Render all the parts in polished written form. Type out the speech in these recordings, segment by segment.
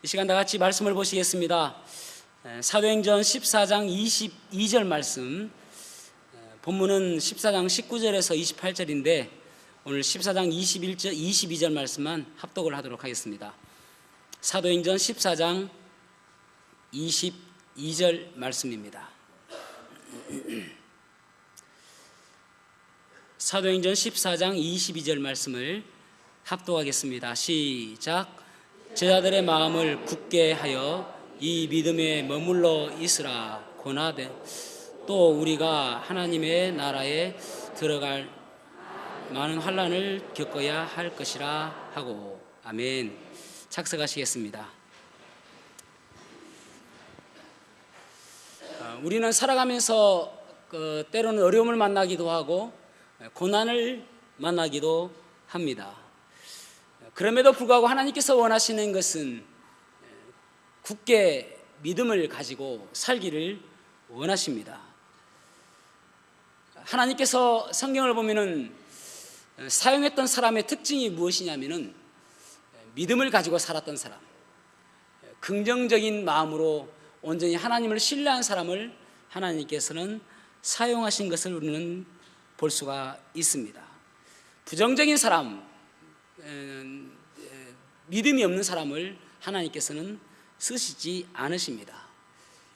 이 시간 다 같이 말씀을 보시겠습니다. 사도행전 14장 22절 말씀, 본문은 14장 19절에서 28절인데 오늘 14장 22절 말씀만 합독을 하도록 하겠습니다. 사도행전 14장 22절 말씀입니다. 사도행전 14장 22절 말씀을 합독하겠습니다. 시작. 제자들의 마음을 굳게 하여 이 믿음에 머물러 있으라. 고나되 또 우리가 하나님의 나라에 들어갈 많은 환난을 겪어야 할 것이라 하고. 아멘. 착석하시겠습니다. 우리는 살아가면서 때로는 어려움을 만나기도 하고 고난을 만나기도 합니다. 그럼에도 불구하고 하나님께서 원하시는 것은 굳게 믿음을 가지고 살기를 원하십니다. 하나님께서 성경을 보면은 사용했던 사람의 특징이 무엇이냐면은 믿음을 가지고 살았던 사람, 긍정적인 마음으로 온전히 하나님을 신뢰한 사람을 하나님께서는 사용하신 것을 우리는 볼 수가 있습니다. 부정적인 사람, 믿음이 없는 사람을 하나님께서는 쓰시지 않으십니다.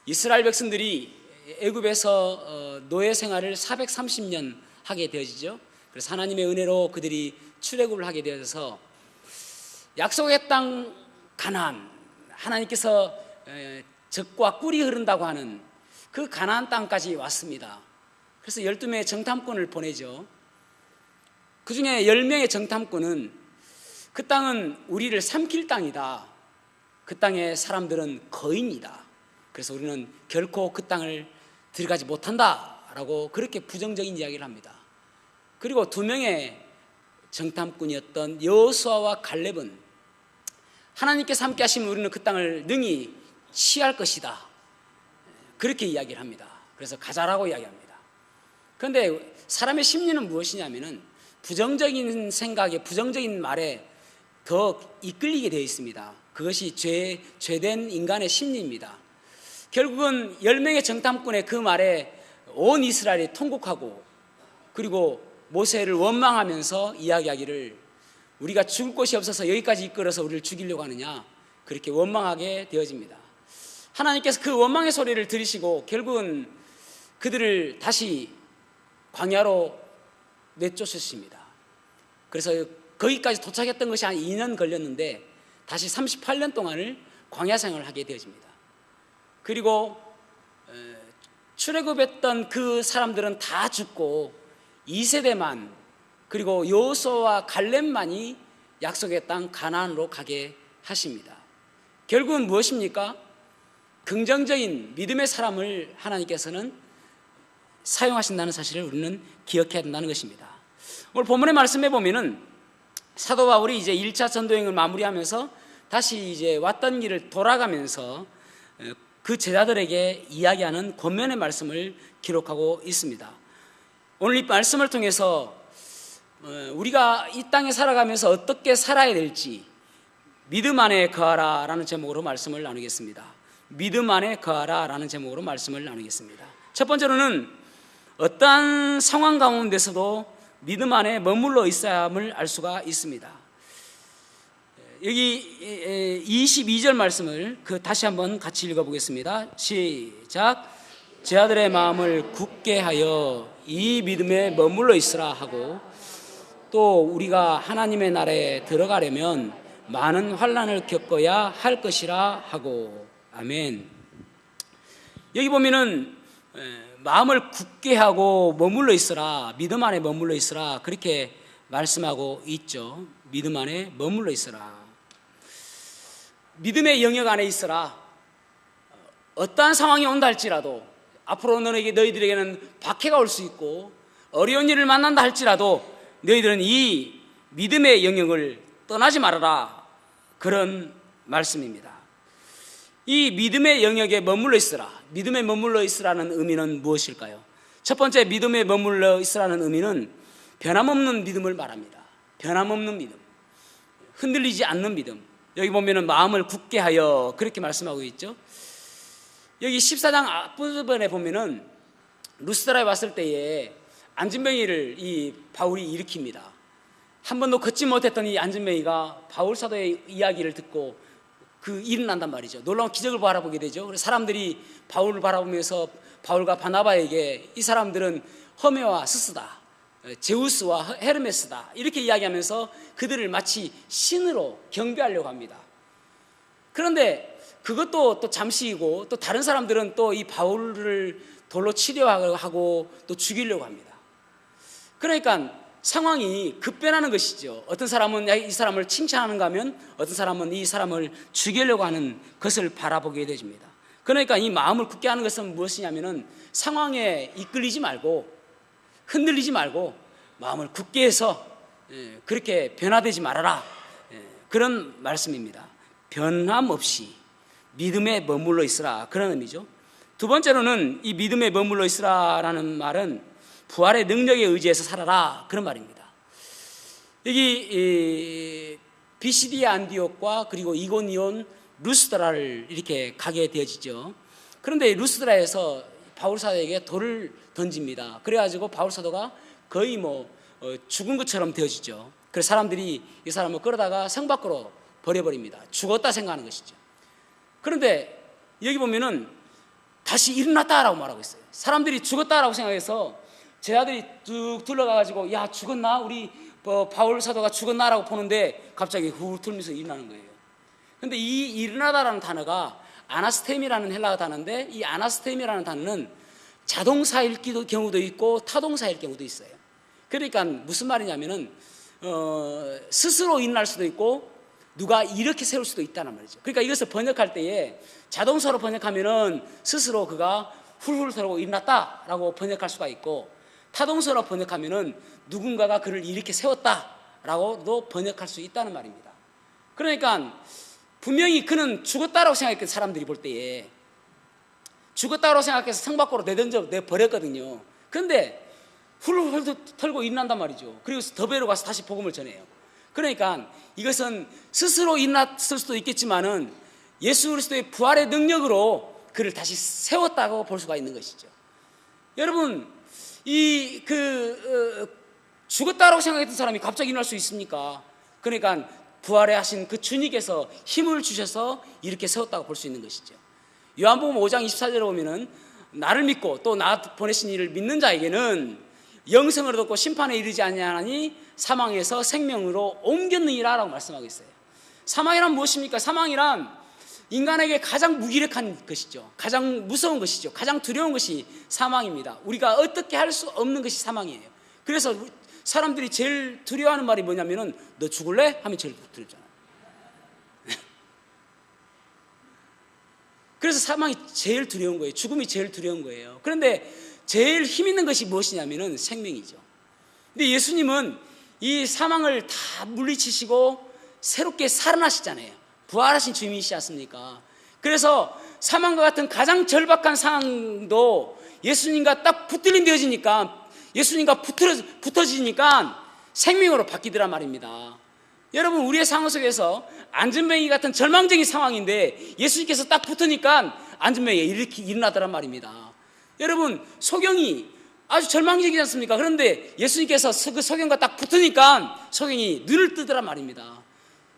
이스라엘 백성들이 애굽에서 노예 생활을 430년 하게 되어지죠. 그래서 하나님의 은혜로 그들이 출애굽을 하게 되어서 약속의 땅 가나안, 하나님께서 젖과 꿀이 흐른다고 하는 그 가나안 땅까지 왔습니다. 그래서 12명의 정탐꾼을 보내죠. 그 중에 10명의 정탐꾼은 그 땅은 우리를 삼킬 땅이다. 그 땅의 사람들은 거인이다. 그래서 우리는 결코 그 땅을 들어가지 못한다라고 그렇게 부정적인 이야기를 합니다. 그리고 2명의 정탐꾼이었던 여호수아와 갈렙은 하나님께서 함께 하시면 우리는 그 땅을 능히 취할 것이다. 그렇게 이야기를 합니다. 그래서 가자라고 이야기합니다. 그런데 사람의 심리는 무엇이냐면은 부정적인 생각에, 부정적인 말에 더 이끌리게 되어 있습니다. 그것이 죄된 인간의 심리입니다. 결국은 10명의 정탐꾼의 그 말에 온 이스라엘이 통곡하고, 그리고 모세를 원망하면서 이야기하기를 우리가 죽을 곳이 없어서 여기까지 이끌어서 우리를 죽이려고 하느냐, 그렇게 원망하게 되어집니다. 하나님께서 그 원망의 소리를 들으시고 결국은 그들을 다시 광야로 내쫓으십니다. 그래서 거기까지 도착했던 것이 한 2년 걸렸는데 다시 38년 동안을 광야 생활을 하게 되어집니다. 그리고 출애굽했던 그 사람들은 다 죽고 2세대만, 그리고 여호수아와 갈렙만이 약속의 땅 가나안으로 가게 하십니다. 결국은 무엇입니까? 긍정적인 믿음의 사람을 하나님께서는 사용하신다는 사실을 우리는 기억해야 된다는 것입니다. 오늘 본문의 말씀에 보면은 사도 바울이 이제 1차 전도행을 마무리하면서 다시 이제 왔던 길을 돌아가면서 그 제자들에게 이야기하는 권면의 말씀을 기록하고 있습니다. 오늘 이 말씀을 통해서 우리가 이 땅에 살아가면서 어떻게 살아야 될지, 믿음 안에 거하라 라는 제목으로 말씀을 나누겠습니다. 믿음 안에 거하라 라는 제목으로 말씀을 나누겠습니다. 첫 번째로는 어떠한 상황 가운데서도 믿음 안에 머물러 있어야 함을 알 수가 있습니다. 여기 22절 말씀을 다시 한번 같이 읽어보겠습니다. 시작. 제자들의 마음을 굳게 하여 이 믿음에 머물러 있으라 하고, 또 우리가 하나님의 나라에 들어가려면 많은 환난을 겪어야 할 것이라 하고. 아멘. 여기 보면은 마음을 굳게 하고 머물러 있으라, 믿음 안에 머물러 있으라, 그렇게 말씀하고 있죠. 믿음 안에 머물러 있으라, 믿음의 영역 안에 있으라. 어떠한 상황이 온다 할지라도, 앞으로 너희들에게는 박해가 올 수 있고 어려운 일을 만난다 할지라도 너희들은 이 믿음의 영역을 떠나지 말아라, 그런 말씀입니다. 이 믿음의 영역에 머물러 있으라, 믿음에 머물러 있으라는 의미는 무엇일까요? 첫 번째, 믿음에 머물러 있으라는 의미는 변함없는 믿음을 말합니다. 변함없는 믿음, 흔들리지 않는 믿음, 여기 보면은 마음을 굳게 하여 그렇게 말씀하고 있죠. 여기 14장 앞부분에 보면은 루스드라에 왔을 때에 안진뱅이를 이 바울이 일으킵니다. 한 번도 걷지 못했던 이 안진뱅이가 바울 사도의 이야기를 듣고 일어난단 말이죠. 놀라운 기적을 바라보게 되죠. 그래서 사람들이 바울을 바라보면서 바울과 바나바에게 이 사람들은 허메와 스스다, 제우스와 헤르메스다 이렇게 이야기하면서 그들을 마치 신으로 경배하려고 합니다. 그런데 그것도 또 잠시이고, 또 다른 사람들은 또 이 바울을 돌로 치려하고 또 죽이려고 합니다. 그러니까 상황이 급변하는 것이죠. 어떤 사람은 이 사람을 칭찬하는가 하면 어떤 사람은 이 사람을 죽이려고 하는 것을 바라보게 되집니다. 그러니까 이 마음을 굳게 하는 것은 무엇이냐면은 상황에 이끌리지 말고 흔들리지 말고 마음을 굳게 해서 그렇게 변화되지 말아라, 그런 말씀입니다. 변함없이 믿음에 머물러 있으라, 그런 의미죠. 두 번째로는 이 믿음에 머물러 있으라라는 말은 부활의 능력에 의지해서 살아라, 그런 말입니다. 여기 비시디아 안디옥과 그리고 이고니온, 루스드라를 이렇게 가게 되어지죠. 그런데 루스드라에서 바울 사도에게 돌을 던집니다. 그래가지고 바울 사도가 거의 죽은 것처럼 되어지죠. 그래서 사람들이 이 사람을 끌어다가 성 밖으로 버려버립니다. 죽었다 생각하는 것이죠. 그런데 여기 보면은 다시 일어났다라고 말하고 있어요. 사람들이 죽었다라고 생각해서 제자들이 쭉 둘러가가지고 야, 죽었나? 우리 바울 사도가 죽었나라고 보는데 갑자기 후 들면서 일어나는 거예요. 그런데 이 일어나다라는 단어가 아나스템이라는 헬라어 단어인데, 이 아나스템이라는 단어는 자동사일 경우도 있고 타동사일 경우도 있어요. 그러니까 무슨 말이냐면은 스스로 일어날 수도 있고 누가 이렇게 세울 수도 있다는 말이죠. 그러니까 이것을 번역할 때에 자동사로 번역하면은 스스로 그가 훌훌 털고 일어났다라고 번역할 수가 있고, 타동사로 번역하면은 누군가가 그를 이렇게 세웠다라고도 번역할 수 있다는 말입니다. 그러니까 분명히 그는 죽었다라고 생각했던 사람들이 볼 때에 죽었다고 생각해서 성 밖으로 내버렸거든요. 그런데 훌훌 털고 일어난단 말이죠. 그리고 더 배로 가서 다시 복음을 전해요. 그러니까 이것은 스스로 일어났을 수도 있겠지만은 예수 그리스도의 부활의 능력으로 그를 다시 세웠다고 볼 수가 있는 것이죠. 여러분, 죽었다라고 생각했던 사람이 갑자기 일어날 수 있습니까? 그러니까 부활에 하신 그 주님께서 힘을 주셔서 이렇게 세웠다고 볼 수 있는 것이죠. 요한복음 5장 24절에 보면은 나를 믿고 또 나 보내신 이를 믿는 자에게는 영생을 얻고 심판에 이르지 아니하니 사망에서 생명으로 옮겼느니라 라고 말씀하고 있어요. 사망이란 무엇입니까? 사망이란 인간에게 가장 무기력한 것이죠. 가장 무서운 것이죠. 가장 두려운 것이 사망입니다. 우리가 어떻게 할 수 없는 것이 사망이에요. 그래서 사람들이 제일 두려워하는 말이 뭐냐면은 너 죽을래? 하면 제일 두렵잖아요. 그래서 사망이 제일 두려운 거예요. 죽음이 제일 두려운 거예요. 그런데 제일 힘 있는 것이 무엇이냐면은 생명이죠. 근데 예수님은 이 사망을 다 물리치시고 새롭게 살아나시잖아요. 부활하신 주님이시지 않습니까? 그래서 사망과 같은 가장 절박한 상황도 예수님과 딱 붙들림 되어지니까, 예수님과 붙어지니까 생명으로 바뀌더란 말입니다. 여러분, 우리의 상황 속에서 안전뱅이 같은 절망적인 상황인데 예수님께서 딱 붙으니까 안전뱅이가 이렇게 일어나더란 말입니다. 여러분, 소경이 아주 절망적이지 않습니까? 그런데 예수님께서 그 소경과 딱 붙으니까 소경이 눈을 뜨더란 말입니다.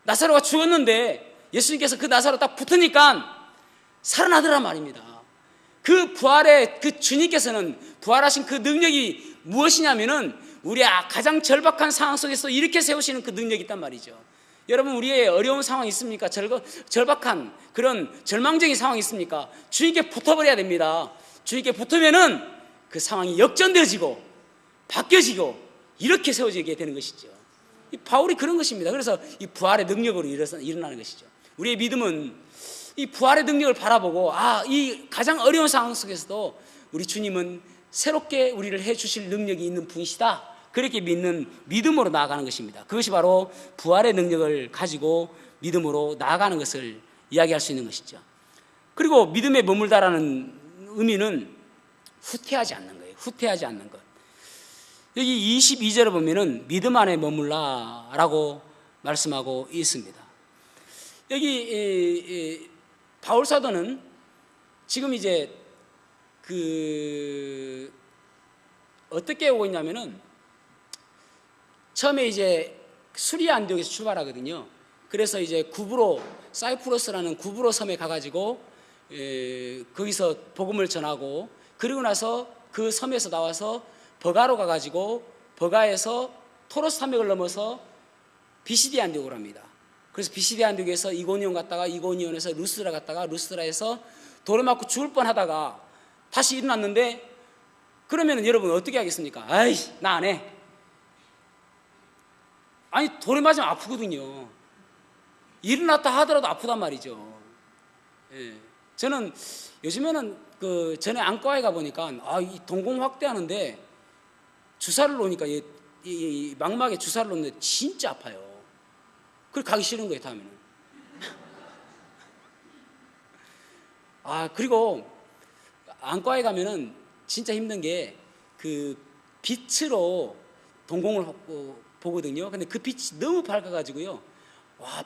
나사로가 죽었는데 예수님께서 그 나사로 딱 붙으니까 살아나더란 말입니다. 그 부활의 그 주님께서는 부활하신 그 능력이 무엇이냐면은 우리의 가장 절박한 상황 속에서 이렇게 세우시는 그 능력이 있단 말이죠. 여러분, 우리의 어려운 상황이 있습니까? 절박한 그런 절망적인 상황이 있습니까? 주님께 붙어버려야 됩니다. 주님께 붙으면은 그 상황이 역전되어지고 바뀌어지고 이렇게 세워지게 되는 것이죠. 이 바울이 그런 것입니다. 그래서 이 부활의 능력으로 일어나는 것이죠. 우리의 믿음은 이 부활의 능력을 바라보고 이 가장 어려운 상황 속에서도 우리 주님은 새롭게 우리를 해주실 능력이 있는 분이시다, 그렇게 믿는 믿음으로 나아가는 것입니다. 그것이 바로 부활의 능력을 가지고 믿음으로 나아가는 것을 이야기할 수 있는 것이죠. 그리고 믿음에 머물다라는 의미는 후퇴하지 않는 거예요. 후퇴하지 않는 것. 여기 22절에 보면은 믿음 안에 머물라라고 말씀하고 있습니다. 여기 바울 사도는 지금 이제 어떻게 오고 있냐면은 처음에 이제 수리아 안디옥에서 출발하거든요. 그래서 이제 사이프러스라는 구브로 섬에 가가지고 거기서 복음을 전하고, 그리고 나서 그 섬에서 나와서 버가로 가가지고 버가에서 토로스 산맥을 넘어서 비시디 안디옥으로 합니다. 그래서 비시디 안디옥에서 이고니온 갔다가 이고니온에서 루스드라 갔다가 루스드라에서 돌에 맞고 죽을 뻔하다가 다시 일어났는데, 그러면 여러분 어떻게 하겠습니까? 아이, 나 안 해. 아니, 돌에 맞으면 아프거든요. 일어났다 하더라도 아프단 말이죠. 예. 저는 요즘에는 전에 안과에 가보니까 이 동공 확대하는데 주사를 놓으니까 이 망막에 주사를 놓는데 진짜 아파요. 그걸 가기 싫은 거예요, 다음에는. 그리고 안과에 가면은 진짜 힘든 게 빛으로 동공을 보거든요. 근데 그 빛이 너무 밝아가지고요.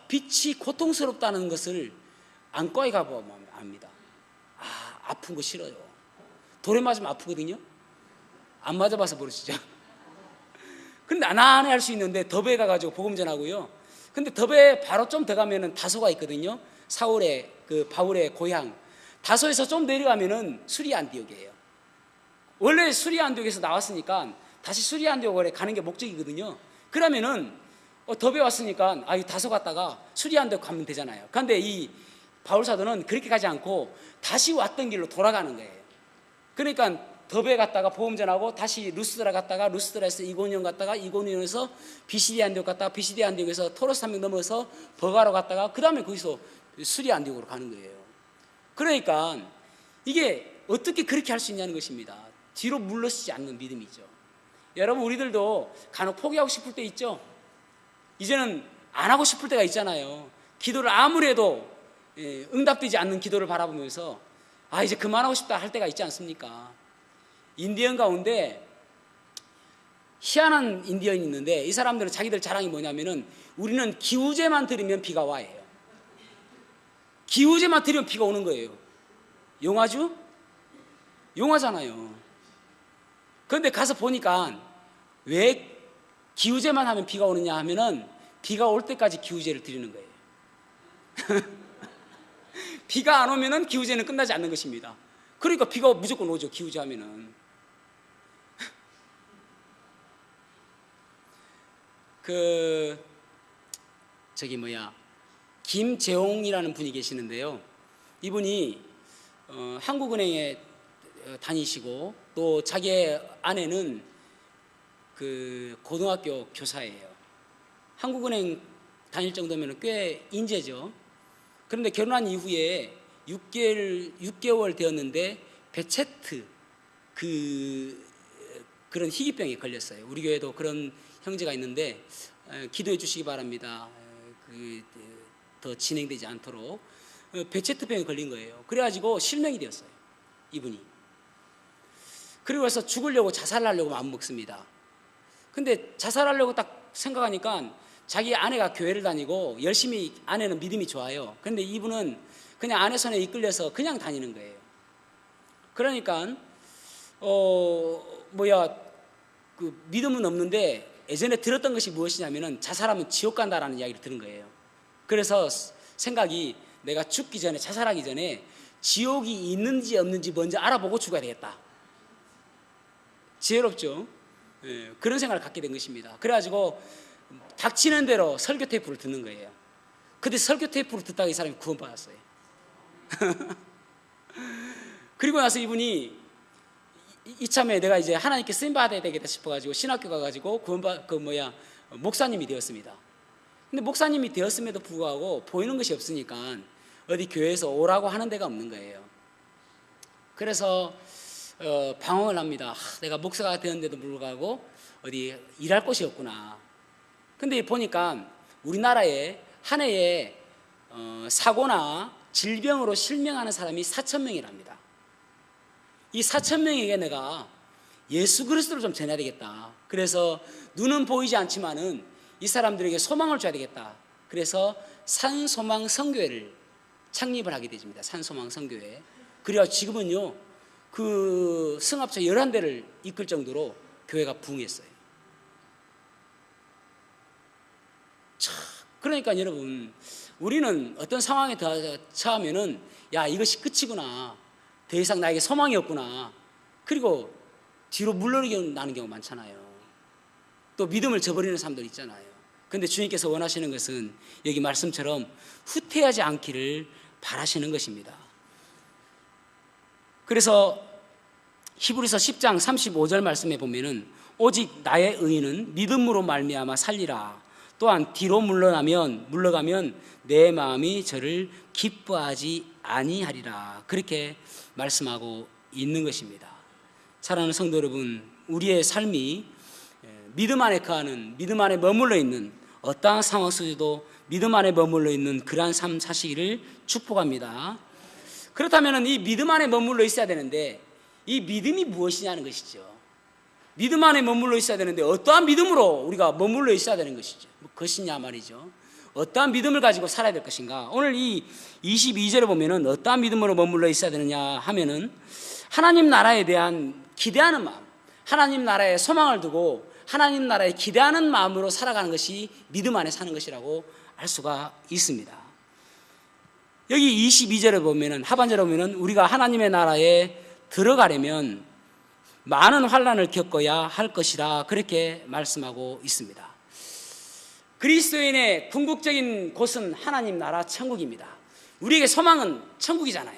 빛이 고통스럽다는 것을 안과에 가보면 압니다. 아픈 거 싫어요. 돌에 맞으면 아프거든요. 안 맞아봐서 모르시죠? 근데 나나네 할 수 있는데 덥에 가가지고 복음 전하고요. 근데 덥에 바로 좀 더 가면은 다소가 있거든요. 바울의 고향. 다소에서 좀 내려가면은 수리아 안디옥이에요. 원래 수리아 안디옥에서 나왔으니까 다시 수리아 안디옥에 가는 게 목적이거든요. 그러면은 덥에 왔으니까 다소 갔다가 수리아 안디옥 가면 되잖아요. 그런데 이 바울 사도는 그렇게 가지 않고 다시 왔던 길로 돌아가는 거예요. 그러니까 덥에 갔다가 복음 전하고 다시 루스드라 갔다가 루스드라에서 이고니온 갔다가 이고니온에서 비시디 안디옥 갔다가 비시디 안디옥에서 토로스 산맥 넘어서 버가로 갔다가 그 다음에 거기서 수리아 안디옥으로 가는 거예요. 그러니까 이게 어떻게 그렇게 할 수 있냐는 것입니다. 뒤로 물러서지 않는 믿음이죠. 여러분, 우리들도 간혹 포기하고 싶을 때 있죠. 이제는 안 하고 싶을 때가 있잖아요. 기도를 아무리 해도 응답되지 않는 기도를 바라보면서 이제 그만하고 싶다 할 때가 있지 않습니까? 인디언 가운데 희한한 인디언이 있는데, 이 사람들은 자기들 자랑이 뭐냐면은 우리는 기우제만 드리면 비가 와예요. 기우제만 드리면 비가 오는 거예요. 용화주? 용화잖아요. 그런데 가서 보니까 왜 기우제만 하면 비가 오느냐 하면은 비가 올 때까지 기우제를 드리는 거예요. 비가 안 오면은 기우제는 끝나지 않는 것입니다. 그러니까 비가 무조건 오죠, 기우제 하면은. 김재홍이라는 분이 계시는데요. 이분이 한국은행에 다니시고, 또 자기 아내는 고등학교 교사예요. 한국은행 다닐 정도면 꽤 인재죠. 그런데 결혼한 이후에 6개월 되었는데 베체트 그런 희귀병에 걸렸어요. 우리 교회도 그런 형제가 있는데 기도해 주시기 바랍니다. 더 진행되지 않도록. 베체트병에 걸린 거예요. 그래가지고 실명이 되었어요, 이분이. 그리고 나서 죽으려고 자살하려고 마음먹습니다. 근데 자살하려고 딱 생각하니까 자기 아내가 교회를 다니고 열심히, 아내는 믿음이 좋아요. 그런데 이분은 그냥 아내 손에 이끌려서 그냥 다니는 거예요. 그러니까 믿음은 없는데 예전에 들었던 것이 무엇이냐면은 자살하면 지옥 간다라는 이야기를 들은 거예요. 그래서 생각이, 내가 죽기 전에, 자살하기 전에 지옥이 있는지 없는지 먼저 알아보고 죽어야 되겠다. 지혜롭죠? 그런 생각을 갖게 된 것입니다. 그래가지고 닥치는 대로 설교 테이프를 듣는 거예요. 근데 설교 테이프를 듣다가 이 사람이 구원받았어요. 그리고 나서 이분이 이참에 내가 이제 하나님께 쓰임받아야 되겠다 싶어가지고 신학교 가가지고 목사님이 되었습니다. 근데 목사님이 되었음에도 불구하고 보이는 것이 없으니까 어디 교회에서 오라고 하는 데가 없는 거예요. 그래서 방황을 합니다. 내가 목사가 되었는데도 불구하고 어디 일할 곳이 없구나. 근데 보니까 우리나라에 한 해에 사고나 질병으로 실명하는 사람이 4,000명이랍니다. 이 4,000명에게 내가 예수 그리스도를 좀 전해야 되겠다. 그래서 눈은 보이지 않지만은 이 사람들에게 소망을 줘야 되겠다. 그래서 산소망 선교회를 창립을 하게 되집니다. 산소망 선교회. 그래야 지금은요, 그 승합차 11대를 이끌 정도로 교회가 부흥했어요. 참, 그러니까 여러분, 우리는 어떤 상황에 처하면은 야, 이것이 끝이구나, 더 이상 나에게 소망이 없구나, 그리고 뒤로 물러나는 경우가 많잖아요. 또 믿음을 저버리는 사람들 있잖아요. 그런데 주님께서 원하시는 것은 여기 말씀처럼 후퇴하지 않기를 바라시는 것입니다. 그래서 히브리서 10장 35절 말씀에 보면은 오직 나의 의인은 믿음으로 말미암아 살리라. 또한 뒤로 물러가면 내 마음이 저를 기뻐하지 아니하리라. 그렇게 말씀하고 있는 것입니다. 사랑하는 성도 여러분, 우리의 삶이 믿음 안에 거하는, 믿음 안에 머물러 있는, 어떠한 상황 속에도 믿음 안에 머물러 있는 그러한 삶 사시기를 축복합니다. 그렇다면 이 믿음 안에 머물러 있어야 되는데, 이 믿음이 무엇이냐는 것이죠. 믿음 안에 머물러 있어야 되는데 어떠한 믿음으로 우리가 머물러 있어야 되는 것이죠. 것이냐 말이죠. 어떠한 믿음을 가지고 살아야 될 것인가. 오늘 이 22절에 보면은 어떠한 믿음으로 머물러 있어야 되느냐 하면은 하나님 나라에 대한 기대하는 마음, 하나님 나라에 소망을 두고 하나님 나라에 기대하는 마음으로 살아가는 것이 믿음 안에 사는 것이라고 알 수가 있습니다. 여기 22절에 보면은, 하반절에 보면은 우리가 하나님의 나라에 들어가려면 많은 환난을 겪어야 할 것이라 그렇게 말씀하고 있습니다. 그리스도인의 궁극적인 곳은 하나님 나라 천국입니다. 우리에게 소망은 천국이잖아요.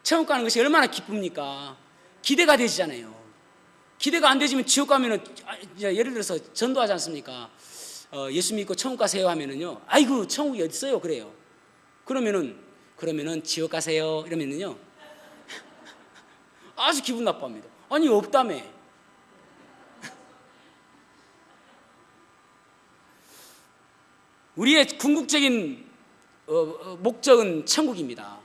천국 가는 것이 얼마나 기쁩니까? 기대가 되지잖아요. 기대가 안 되지면 지옥 가면은, 예를 들어서 전도하지 않습니까? 예수 믿고 천국 가세요 하면은요, 아이고 천국이 어디 있어요? 그래요. 그러면은 지옥 가세요 이러면은요 아주 기분 나빠합니다. 아니 없다며. 우리의 궁극적인 목적은 천국입니다.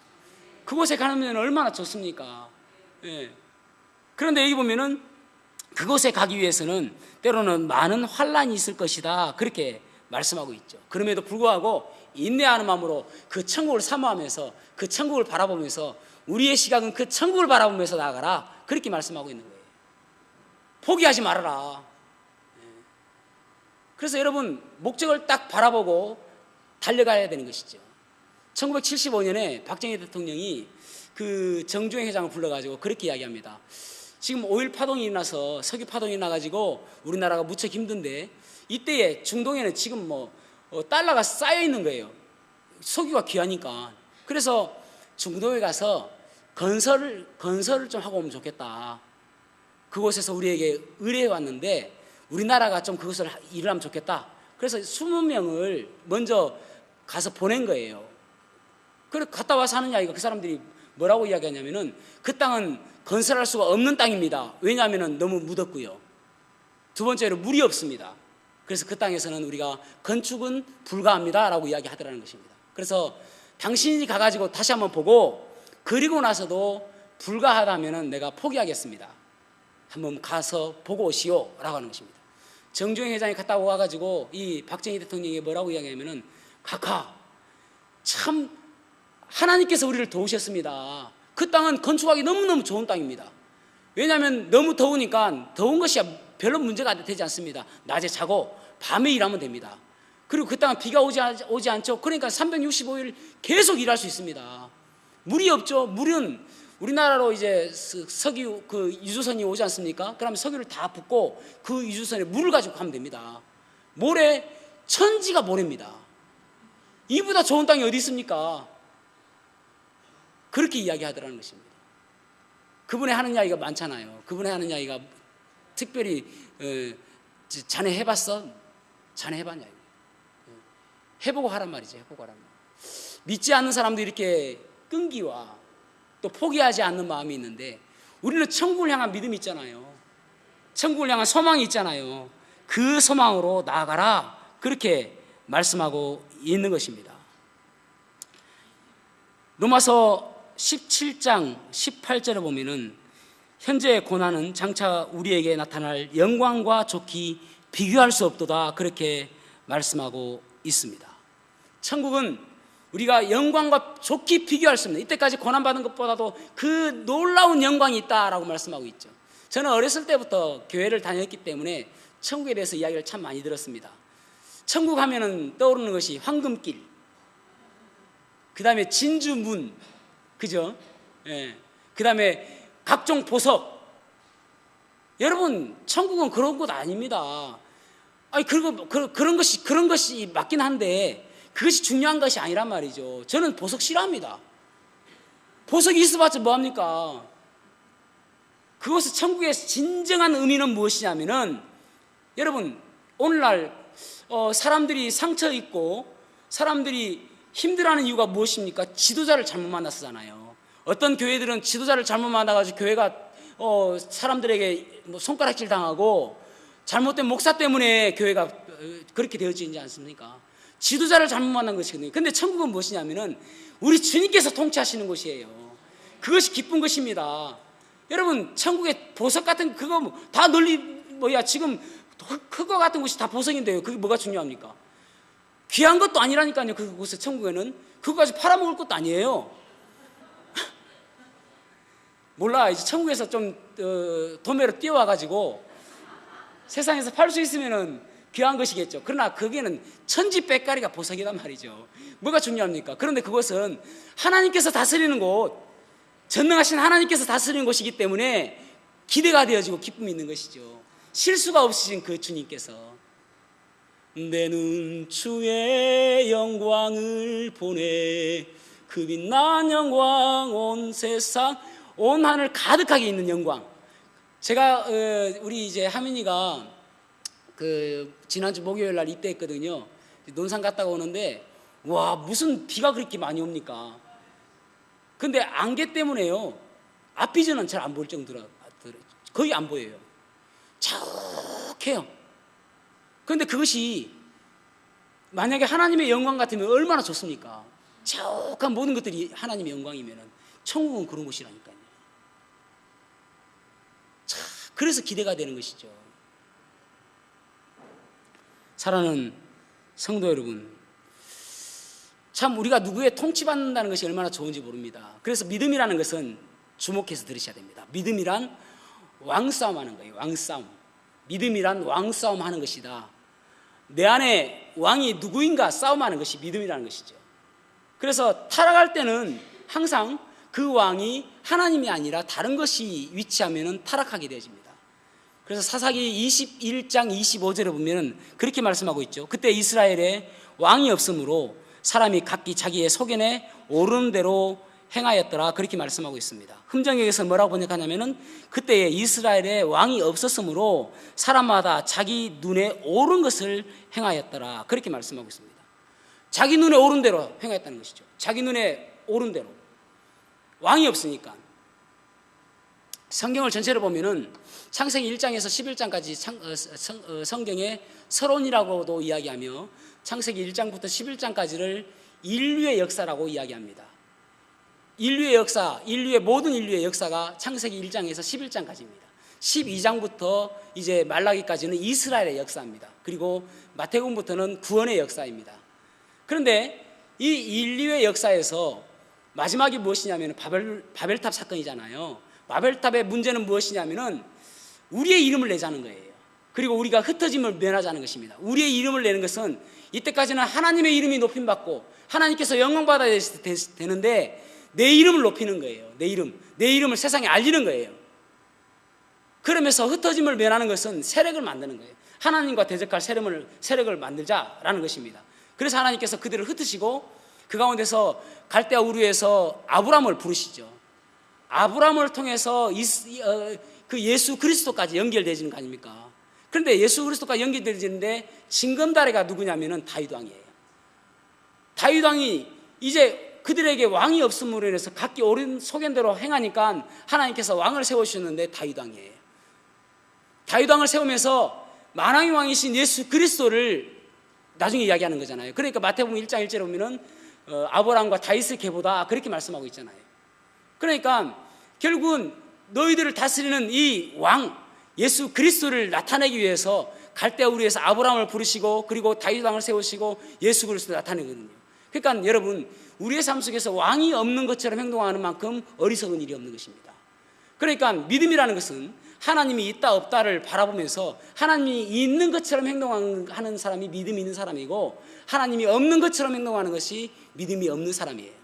그곳에 가면 얼마나 좋습니까? 예. 그런데 여기 보면은 그곳에 가기 위해서는 때로는 많은 환난이 있을 것이다 그렇게 말씀하고 있죠. 그럼에도 불구하고 인내하는 마음으로 그 천국을 사모하면서, 그 천국을 바라보면서, 우리의 시각은 그 천국을 바라보면서 나아가라 그렇게 말씀하고 있는 거예요. 포기하지 말아라. 그래서 여러분, 목적을 딱 바라보고 달려가야 되는 것이죠. 1975년에 박정희 대통령이 그 정주행 회장을 불러가지고 그렇게 이야기합니다. 지금 5.1 파동이 일어나서, 석유 파동이 나가지고 우리나라가 무척 힘든데, 이때에 중동에는 지금 달러가 쌓여 있는 거예요. 석유가 귀하니까. 그래서 중동에 가서 건설을 좀 하고 오면 좋겠다. 그곳에서 우리에게 의뢰해 왔는데 우리나라가 좀 그것을 일을 하면 좋겠다. 그래서 20명을 먼저 가서 보낸 거예요. 그래서 갔다 와서 하는 이야기가, 그 사람들이 뭐라고 이야기하냐면은 그 땅은 건설할 수가 없는 땅입니다. 왜냐하면 너무 묻었고요. 두 번째로 물이 없습니다. 그래서 그 땅에서는 우리가 건축은 불가합니다 라고 이야기하더라는 것입니다. 그래서 당신이 가가지고 다시 한번 보고, 그리고 나서도 불가하다면 내가 포기하겠습니다. 한번 가서 보고 오시오 라고 하는 것입니다. 정주행 회장이 갔다 와가지고 이 박정희 대통령이 뭐라고 이야기하면은, 각하 참 하나님께서 우리를 도우셨습니다. 그 땅은 건축하기 너무너무 좋은 땅입니다. 왜냐하면 너무 더우니까 더운 것이 별로 문제가 되지 않습니다. 낮에 자고 밤에 일하면 됩니다. 그리고 그 땅은 비가 오지 않죠. 그러니까 365일 계속 일할 수 있습니다. 물이 없죠. 물은 우리나라로 이제 석유 그 유조선이 오지 않습니까? 그러면 석유를 다 붓고 그 유조선에 물을 가지고 가면 됩니다. 모래, 천지가 모래입니다. 이보다 좋은 땅이 어디 있습니까? 그렇게 이야기하더라는 것입니다. 그분이 하는 이야기가 많잖아요. 그분이 하는 이야기가 특별히 자네 해봤어? 자네 해봤냐? 해보고 하란 말이죠. 해보고 하란 말. 믿지 않는 사람도 이렇게 끈기와 또 포기하지 않는 마음이 있는데, 우리는 천국을 향한 믿음이 있잖아요. 천국을 향한 소망이 있잖아요. 그 소망으로 나아가라 그렇게 말씀하고 있는 것입니다. 로마서 17장 18절에 보면은 현재의 고난은 장차 우리에게 나타날 영광과 좋기 비교할 수 없도다 그렇게 말씀하고 있습니다. 천국은 우리가 영광과 좋게 비교할 수 없는, 이때까지 고난받은 것보다도 그 놀라운 영광이 있다라고 말씀하고 있죠. 저는 어렸을 때부터 교회를 다녔기 때문에 천국에 대해서 이야기를 참 많이 들었습니다. 천국 하면은 떠오르는 것이 황금길, 그 다음에 진주문, 그죠? 예. 그 다음에 각종 보석. 여러분, 천국은 그런 곳 아닙니다. 아니, 그런 것이 맞긴 한데, 그것이 중요한 것이 아니란 말이죠. 저는 보석 싫어합니다. 보석이 있어봤자 뭐합니까? 그것은 천국의 진정한 의미는 무엇이냐면은, 여러분, 오늘날 사람들이 상처 있고 사람들이 힘들어하는 이유가 무엇입니까? 지도자를 잘못 만났잖아요. 어떤 교회들은 지도자를 잘못 만나가지고 교회가 사람들에게 손가락질 당하고 잘못된 목사 때문에 교회가 그렇게 되어지지 않습니까? 지도자를 잘못 만난 것이거든요. 근데 천국은 무엇이냐면은 우리 주님께서 통치하시는 곳이에요. 그것이 기쁜 것입니다. 여러분, 천국의 보석 같은 그거 다 널리 지금 흙과 같은 것이 다 보석인데요. 그게 뭐가 중요합니까? 귀한 것도 아니라니까요. 그곳에 천국에는 그거까지 팔아먹을 것도 아니에요. 몰라, 이제 천국에서 좀 도매로 뛰어와가지고 세상에서 팔 수 있으면은 귀한 것이겠죠. 그러나 거기에는 천지백가리가 보석이란 말이죠. 뭐가 중요합니까? 그런데 그것은 하나님께서 다스리는 곳, 전능하신 하나님께서 다스리는 곳이기 때문에 기대가 되어지고 기쁨이 있는 것이죠. 실수가 없으신 그 주님께서 내 눈 주의 영광을 보내, 그 빛난 영광 온 세상 온 하늘 가득하게 있는 영광. 제가 우리 이제 하민이가 지난주 목요일 날 이때 했거든요. 논산 갔다가 오는데 와, 무슨 비가 그렇게 많이 옵니까? 근데 안개 때문에요, 앞비전은 잘 안 보일 정도로 거의 안 보여요. 척해요. 그런데 그것이 만약에 하나님의 영광 같으면 얼마나 좋습니까? 척한 모든 것들이 하나님의 영광이면 천국은 그런 곳이라니까요. 그래서 기대가 되는 것이죠. 사랑하는 성도 여러분, 참 우리가 누구의 통치받는다는 것이 얼마나 좋은지 모릅니다. 그래서 믿음이라는 것은 주목해서 들으셔야 됩니다. 믿음이란 왕싸움 하는 거예요. 왕싸움. 믿음이란 왕싸움 하는 것이다. 내 안에 왕이 누구인가 싸움하는 것이 믿음이라는 것이죠. 그래서 타락할 때는 항상 그 왕이 하나님이 아니라 다른 것이 위치하면 타락하게 되어집니다. 그래서 사사기 21장 25절에 보면 그렇게 말씀하고 있죠. 그때 이스라엘에 왕이 없으므로 사람이 각기 자기의 소견에 오르는 대로 행하였더라, 그렇게 말씀하고 있습니다. 흠정역에서 뭐라고 번역하냐면은 그때에 이스라엘에 왕이 없었으므로 사람마다 자기 눈에 옳은 것을 행하였더라, 그렇게 말씀하고 있습니다. 자기 눈에 옳은 대로 행하였다는 것이죠. 자기 눈에 옳은 대로. 왕이 없으니까. 성경을 전체로 보면은 창세기 1장에서 11장까지 성경에 서론이라고도 이야기하며 창세기 1장부터 11장까지를 인류의 역사라고 이야기합니다. 인류의 역사, 모든 인류의 역사가 창세기 1장에서 11장까지입니다. 12장부터 이제 말라기까지는 이스라엘의 역사입니다. 그리고 마태복음부터는 구원의 역사입니다. 그런데 이 인류의 역사에서 마지막이 무엇이냐면 바벨탑 사건이잖아요. 바벨탑의 문제는 무엇이냐면은 우리의 이름을 내자는 거예요. 그리고 우리가 흩어짐을 면하자는 것입니다. 우리의 이름을 내는 것은 이때까지는 하나님의 이름이 높임받고 하나님께서 영광받아야 되는데 내 이름을 높이는 거예요. 내 이름을 세상에 알리는 거예요. 그러면서 흩어짐을 면하는 것은 세력을 만드는 거예요. 하나님과 대적할 세력을 만들자라는 것입니다. 그래서 하나님께서 그들을 흩으시고 그 가운데서 갈대아 우르에서 아브람을 부르시죠. 아브람을 통해서 그 예수 그리스도까지 연결되지는 거 아닙니까? 그런데 예수 그리스도까지 연결되지는데 징검다리가 누구냐면은 다윗 왕이에요. 다윗 왕이 이제 그들에게 왕이 없음으로 인해서 각기 옳은 소견대로 행하니까 하나님께서 왕을 세우셨는데 다윗 왕이에요. 다윗 왕을 세우면서 만왕의 왕이신 예수 그리스도를 나중에 이야기하는 거잖아요. 그러니까 마태복음 1장 1절에 보면은 아브람과 다윗의 계보다 그렇게 말씀하고 있잖아요. 그러니까 결국은 너희들을 다스리는 이 왕 예수 그리스도를 나타내기 위해서 갈대아 우르에서 아브람을 부르시고 그리고 다윗 왕을 세우시고 예수 그리스도를 나타내거든요. 그러니까 여러분, 우리의 삶 속에서 왕이 없는 것처럼 행동하는 만큼 어리석은 일이 없는 것입니다. 그러니까 믿음이라는 것은 하나님이 있다 없다를 바라보면서 하나님이 있는 것처럼 행동하는 사람이 믿음이 있는 사람이고, 하나님이 없는 것처럼 행동하는 것이 믿음이 없는 사람이에요.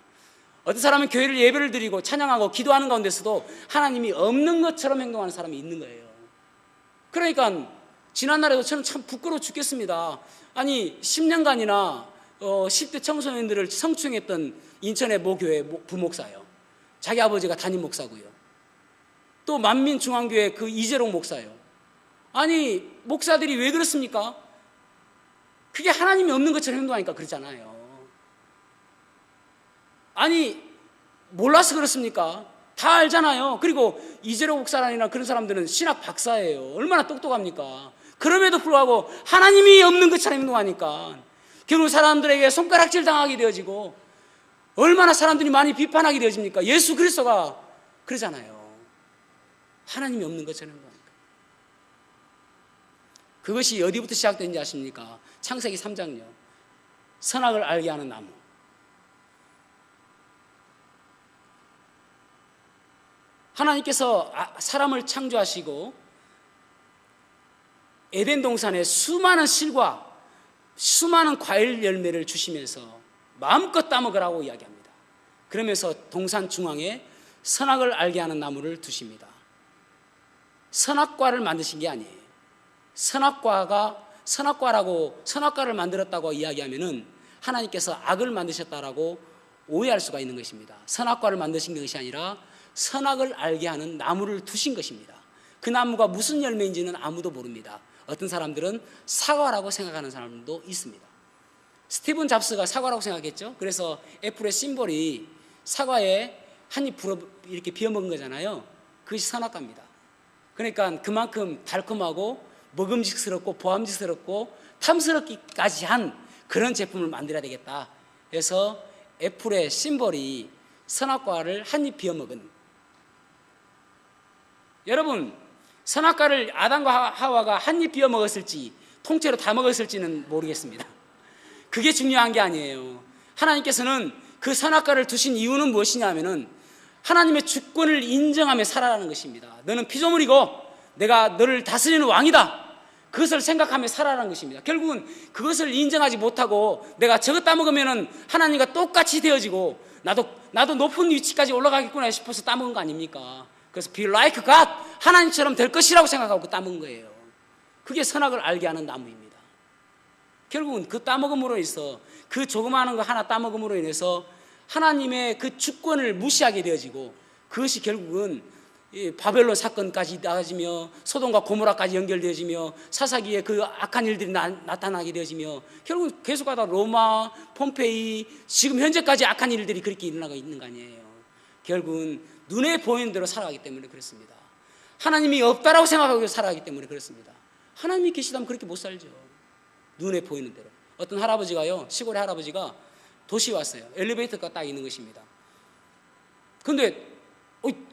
어떤 사람은 교회를 예배를 드리고 찬양하고 기도하는 가운데서도 하나님이 없는 것처럼 행동하는 사람이 있는 거예요. 그러니까 지난날에도 저는 참 부끄러워 죽겠습니다. 아니 10년간이나 10대 청소년들을 성추행했던 인천의 모교회 부목사예요. 자기 아버지가 담임 목사고요. 또 만민중앙교회 그 이재롱 목사예요. 아니 목사들이 왜 그렇습니까? 그게 하나님이 없는 것처럼 행동하니까 그렇잖아요. 아니 몰라서 그렇습니까? 다 알잖아요. 그리고 이재롱 목사라니나 그런 사람들은 신학 박사예요. 얼마나 똑똑합니까? 그럼에도 불구하고 하나님이 없는 것처럼 행동하니까 결국 사람들에게 손가락질 당하게 되어지고, 얼마나 사람들이 많이 비판하게 되어집니까? 예수 그리스도가 그러잖아요. 하나님이 없는 것처럼 행동하니까. 그것이 어디부터 시작되는지 아십니까? 창세기 3장요. 선악을 알게 하는 나무. 하나님께서 사람을 창조하시고 에덴 동산에 수많은 실과 수많은 과일 열매를 주시면서 마음껏 따먹으라고 이야기합니다. 그러면서 동산 중앙에 선악을 알게 하는 나무를 두십니다. 선악과를 만드신 게 아니에요. 선악과를 만들었다고 이야기하면은 하나님께서 악을 만드셨다라고 오해할 수가 있는 것입니다. 선악과를 만드신 것이 아니라 선악을 알게 하는 나무를 두신 것입니다. 그 나무가 무슨 열매인지는 아무도 모릅니다. 어떤 사람들은 사과라고 생각하는 사람도 있습니다. 스티븐 잡스가 사과라고 생각했죠. 그래서 애플의 심볼이 사과에 한 입 이렇게 비워먹은 거잖아요. 그것이 선악과입니다. 그러니까 그만큼 달콤하고 먹음직스럽고 보암직스럽고 탐스럽기까지 한 그런 제품을 만들어야 되겠다. 그래서 애플의 심볼이 선악과를 한 입 비워먹은. 여러분, 선악과를 아담과 하와가 한 입 비워 먹었을지 통째로 다 먹었을지는 모르겠습니다. 그게 중요한 게 아니에요. 하나님께서는 그 선악과를 두신 이유는 무엇이냐면은 하나님의 주권을 인정하며 살아라는 것입니다. 너는 피조물이고 내가 너를 다스리는 왕이다. 그것을 생각하며 살아라는 것입니다. 결국은 그것을 인정하지 못하고 내가 저것 따먹으면은 하나님과 똑같이 되어지고 나도 높은 위치까지 올라가겠구나 싶어서 따먹은 거 아닙니까? 그래서 be like God, 하나님처럼 될 것이라고 생각하고 따먹은 거예요. 그게 선악을 알게 하는 나무입니다. 결국은 그 따먹음으로 인해서, 그 조그마한 거 하나 따먹음으로 인해서 하나님의 그 주권을 무시하게 되어지고, 그것이 결국은 바벨론 사건까지 나아지며 소돔과 고모라까지 연결되어지며 사사기에 그 악한 일들이 나타나게 되어지며, 결국 계속하다 로마, 폼페이, 지금 현재까지 악한 일들이 그렇게 일어나고 있는 거 아니에요. 결국은 눈에 보이는 대로 살아가기 때문에 그렇습니다. 하나님이 없다라고 생각하고 살아가기 때문에 그렇습니다. 하나님이 계시다면 그렇게 못 살죠. 눈에 보이는 대로. 어떤 할아버지가요, 시골의 할아버지가 도시에 왔어요. 엘리베이터가 딱 있는 것입니다. 근데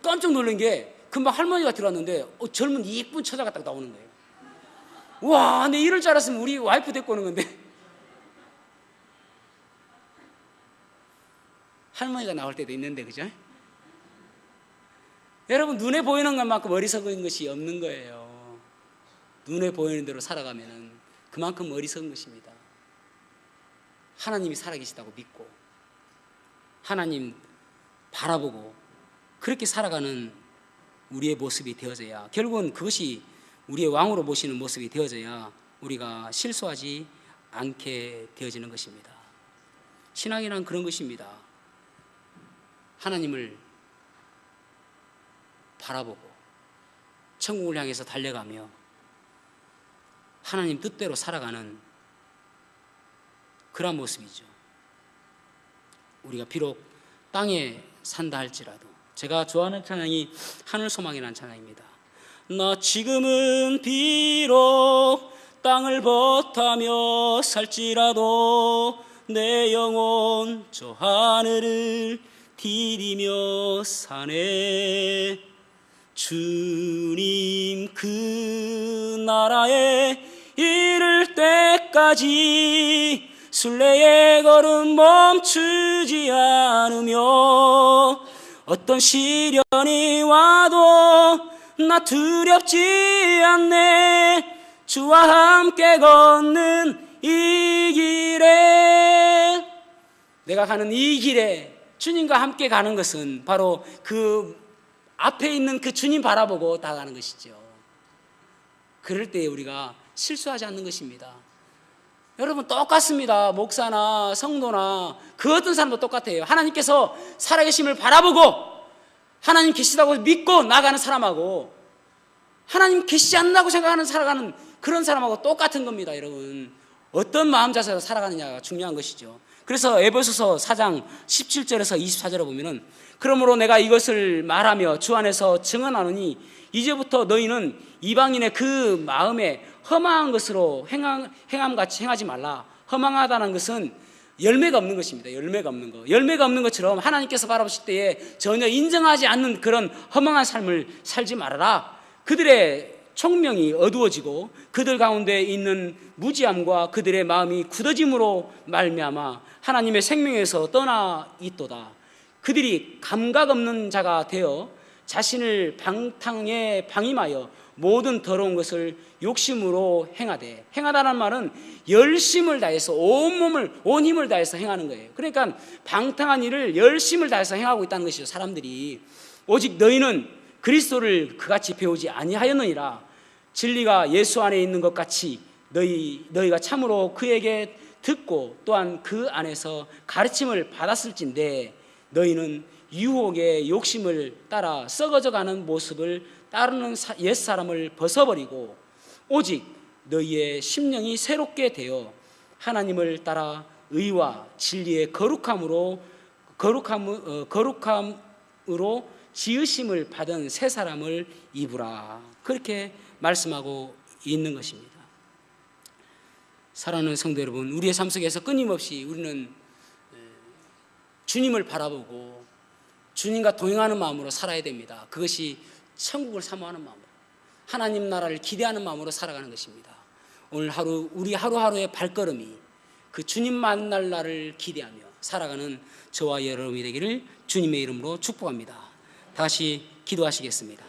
깜짝 놀란 게, 금방 할머니가 들어왔는데 젊은 이쁜 처자가 딱 나오는 거예요. 와, 내 이럴 줄 알았으면 우리 와이프 데리고 오는 건데. 할머니가 나올 때도 있는데, 그죠? 여러분, 눈에 보이는 것만큼 어리석은 것이 없는 거예요. 눈에 보이는 대로 살아가면 그만큼 어리석은 것입니다. 하나님이 살아계시다고 믿고 하나님 바라보고 그렇게 살아가는 우리의 모습이 되어져야, 결국은 그것이 우리의 왕으로 모시는 모습이 되어져야 우리가 실수하지 않게 되어지는 것입니다. 신앙이란 그런 것입니다. 하나님을 바라보고 천국을 향해서 달려가며 하나님 뜻대로 살아가는 그런 모습이죠. 우리가 비록 땅에 산다 할지라도, 제가 좋아하는 찬양이 하늘소망이라는 찬양입니다. 나 지금은 비록 땅을 벗하며 살지라도 내 영혼 저 하늘을 디디며 사네. 주님 그 나라에 이를 때까지 순례의 걸음 멈추지 않으며 어떤 시련이 와도 나 두렵지 않네. 주와 함께 걷는 이 길에, 내가 가는 이 길에 주님과 함께 가는 것은 바로 그 앞에 있는 그 주님 바라보고 나가는 것이죠. 그럴 때 우리가 실수하지 않는 것입니다. 여러분 똑같습니다. 목사나 성도나 그 어떤 사람도 똑같아요. 하나님께서 살아계심을 바라보고 하나님 계시다고 믿고 나가는 사람하고 하나님 계시지 않는다고 생각하는 살아가는 그런 사람하고 똑같은 겁니다. 여러분 어떤 마음 자세로 살아가느냐가 중요한 것이죠. 그래서 에베소서 4장 17절에서 24절에 보면은 그러므로 내가 이것을 말하며 주 안에서 증언하노니 이제부터 너희는 이방인의 그 마음에 허망한 것으로 행함같이 행하지 말라. 허망하다는 것은 열매가 없는 것입니다. 열매가 없는 것. 열매가 없는 것처럼 하나님께서 바라보실 때에 전혀 인정하지 않는 그런 허망한 삶을 살지 말아라. 그들의 총명이 어두워지고 그들 가운데 있는 무지함과 그들의 마음이 굳어짐으로 말미암아 하나님의 생명에서 떠나 있도다. 그들이 감각 없는 자가 되어 자신을 방탕에 방임하여 모든 더러운 것을 욕심으로 행하되, 행하다는 말은 열심을 다해서 온 힘을 다해서 행하는 거예요. 그러니까 방탕한 일을 열심을 다해서 행하고 있다는 것이죠. 사람들이 오직 너희는 그리스도를 그같이 배우지 아니하였느니라. 진리가 예수 안에 있는 것 같이 너희가 참으로 그에게 듣고 또한 그 안에서 가르침을 받았을진데 너희는 유혹의 욕심을 따라 썩어져가는 모습을 따르는 옛사람을 벗어버리고 오직 너희의 심령이 새롭게 되어 하나님을 따라 의와 진리의 거룩함으로 지으심을 받은 새 사람을 입으라. 그렇게 말씀하고 있는 것입니다. 사랑하는 성도 여러분, 우리의 삶 속에서 끊임없이 우리는 주님을 바라보고 주님과 동행하는 마음으로 살아야 됩니다. 그것이 천국을 사모하는 마음으로, 하나님 나라를 기대하는 마음으로 살아가는 것입니다. 오늘 하루 우리 하루하루의 발걸음이 그 주님 만날 날을 기대하며 살아가는 저와 여러분이 되기를 주님의 이름으로 축복합니다. 다시 기도하시겠습니다.